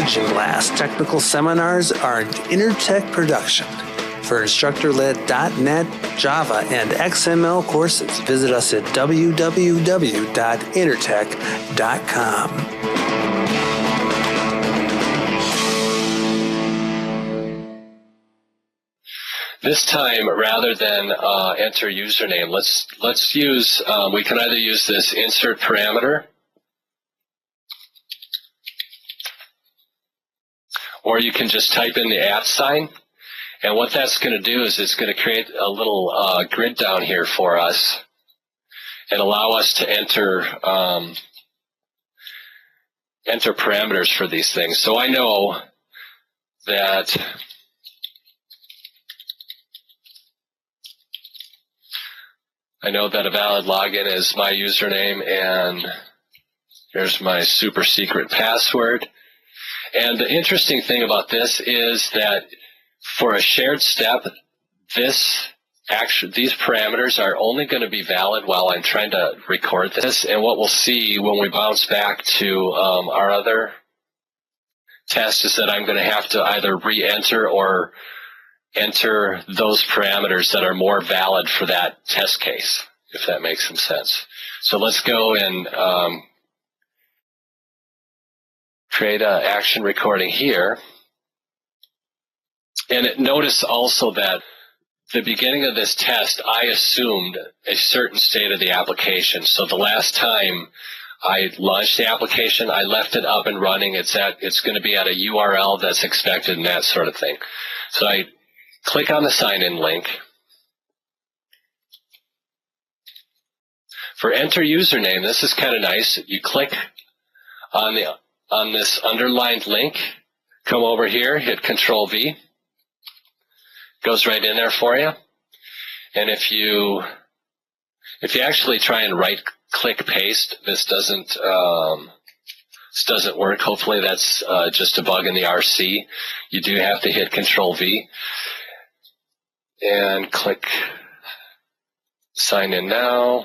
Imagine Glass technical seminars are an Intertech production. For instructor-led .NET, Java, and XML courses, visit us at www.intertech.com. This time, rather than enter username, let's use, we can either use this insert parameter, or you can just type in the @ sign. And what that's going to do is it's going to create a little grid down here for us and allow us to enter parameters for these things. So I know that a valid login is my username, and here's my super secret password. And the interesting thing about this is that for a shared step, these parameters are only going to be valid while I'm trying to record this. And what we'll see when we bounce back to our other test is that I'm going to have to either re-enter or enter those parameters that are more valid for that test case, if that makes some sense. So let's go and create an action recording here. And notice also that the beginning of this test, I assumed a certain state of the application. So the last time I launched the application, I left it up and running. It's going to be at a URL that's expected and that sort of thing. So I click on the sign-in link. For enter username, this is kind of nice. You click on this underlined link, come over here, hit Control-V. Goes right in there for you. And if you actually try and right-click paste, this doesn't work. Hopefully that's just a bug in the RC. You do have to hit Control-V and click Sign in now.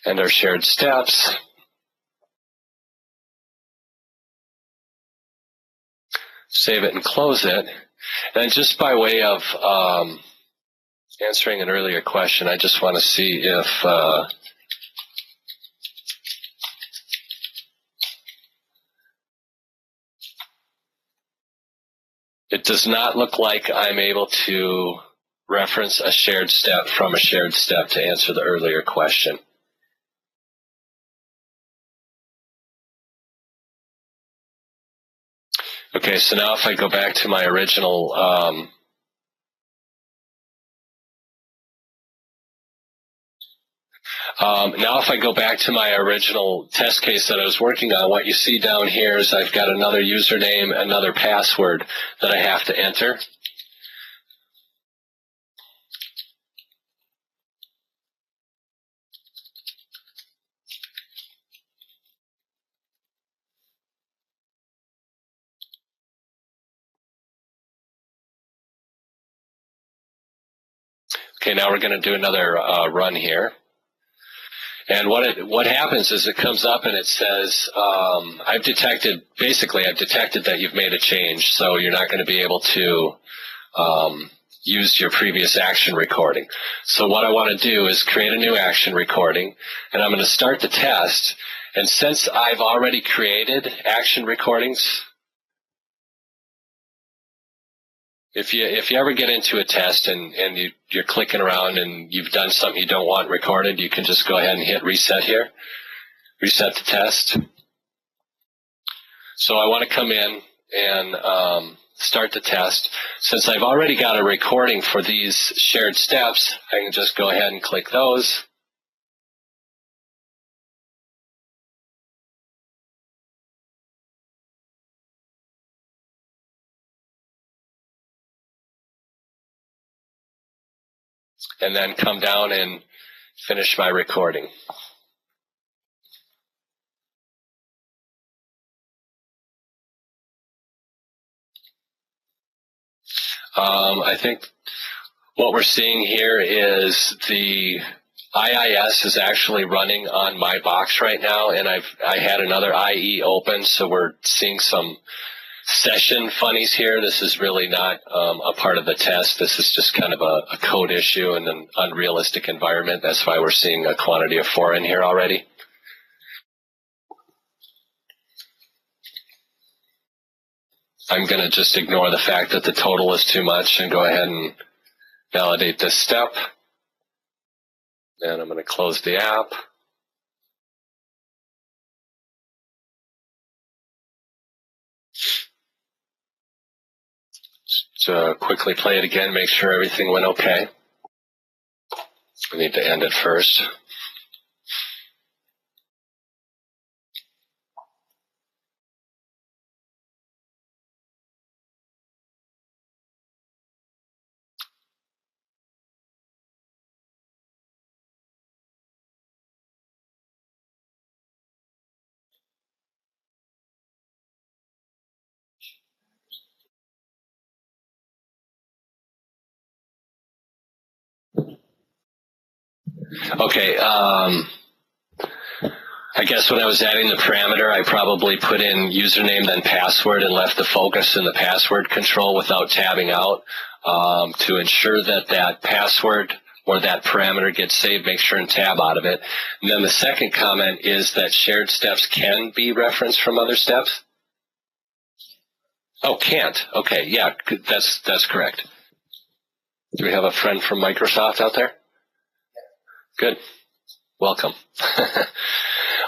And our shared steps. Save it and close it. And just by way of answering an earlier question, I just want to see if it does not look like I'm able to reference a shared step from a shared step to answer the earlier question. Okay, so now if I go back to my original test case that I was working on, what you see down here is I've got another username, another password that I have to enter. Okay, now we're going to do another run here. And what happens is it comes up and it says, I've detected that you've made a change, so you're not going to be able to use your previous action recording. So what I want to do is create a new action recording, and I'm going to start the test. And since I've already created action recordings, if you ever get into a test and you're clicking around and you've done something you don't want recorded, you can just go ahead and hit reset here, reset the test. So I want to come in and start the test. Since I've already got a recording for these shared steps, I can just go ahead and click those. And then come down and finish my recording. I think what we're seeing here is the IIS is actually running on my box right now, and I had another IE open, so we're seeing some session funnies here. This is really not a part of the test. This is just kind of a code issue in an unrealistic environment. That's why we're seeing a quantity of 4 in here already. I'm going to just ignore the fact that the total is too much and go ahead and validate this step. And I'm going to close the app. Just quickly play it again, make sure everything went okay. We need to end it first. Okay, I guess when I was adding the parameter, I probably put in username then password and left the focus in the password control without tabbing out. To ensure that that password or that parameter gets saved, make sure and tab out of it. And then the second comment is that shared steps can be referenced from other steps. Oh, can't. Okay, yeah, that's correct. Do we have a friend from Microsoft out there? Good. Welcome.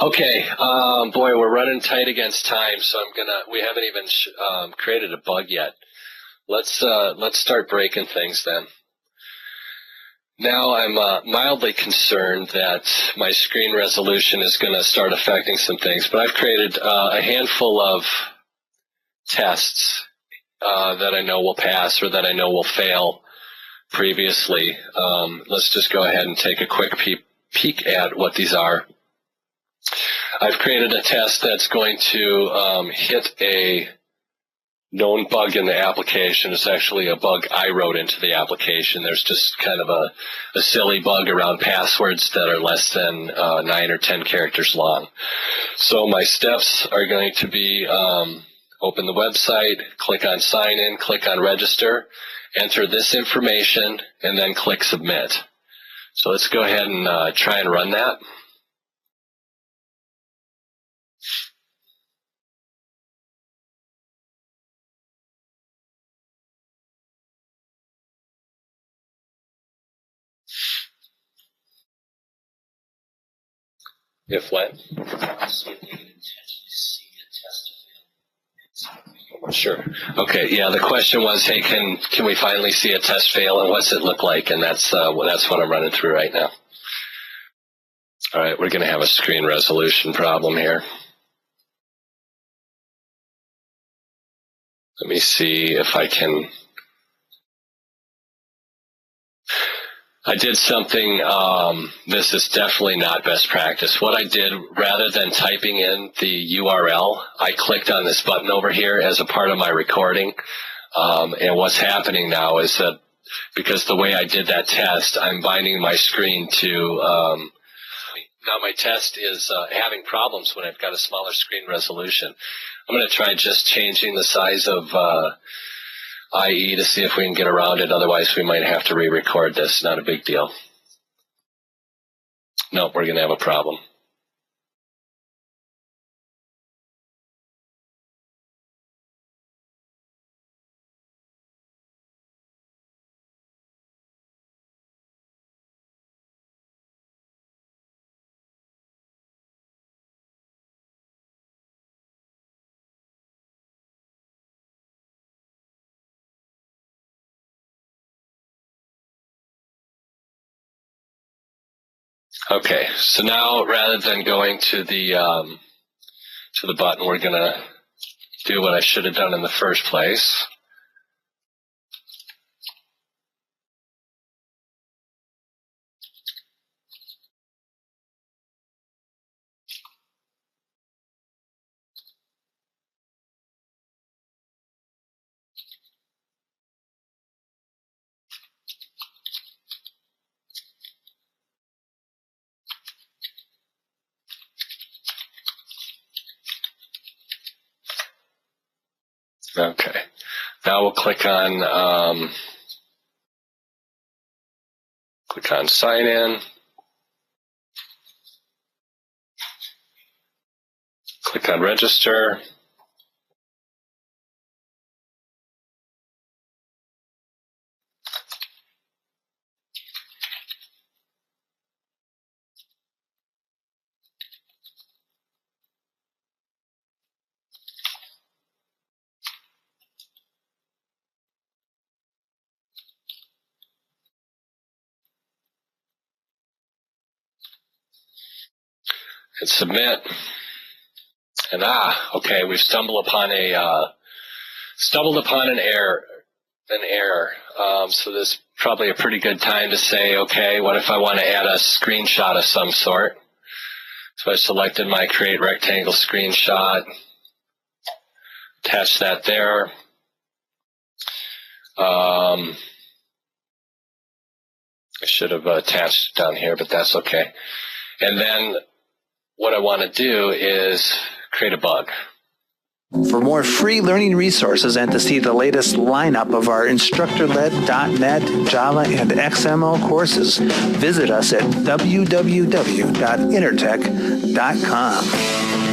Okay, boy, we're running tight against time, so we haven't even created a bug yet. Let's start breaking things then. Now I'm mildly concerned that my screen resolution is going to start affecting some things, but I've created a handful of tests that I know will pass or that I know will fail previously. Let's just go ahead and take a quick peek at what these are. I've created a test that's going to hit a known bug in the application. It's actually a bug I wrote into the application. There's just kind of a silly bug around passwords that are less than 9 or 10 characters long. So my steps are going to be open the website, click on sign in, click on register, enter this information, and then click submit. So let's go ahead and try and run that. If what? Sure. Okay. Yeah. The question was, hey, can we finally see a test fail, and what's it look like? And that's what I'm running through right now. All right. We're going to have a screen resolution problem here. Let me see if I can. I did something, this is definitely not best practice. What I did, rather than typing in the URL, I clicked on this button over here as a part of my recording. And what's happening now is that because the way I did that test, I'm binding my screen to, now my test is having problems when I've got a smaller screen resolution. I'm going to try just changing the size of IE to see if we can get around it. Otherwise, we might have to re-record this. Not a big deal. No, we're going to have a problem. Okay, so now rather than going to the button, we're going to do what I should have done in the first place. Okay. Now we'll click on sign in. Click on register. Hit submit. And okay, we've stumbled upon an error. So this is probably a pretty good time to say, okay, what if I want to add a screenshot of some sort? So I selected my create rectangle screenshot, attach that there. I should have attached it down here, but that's okay. And then what I want to do is create a bug. For more free learning resources and to see the latest lineup of our instructor-led.net, Java, and XML courses, visit us at www.intertech.com.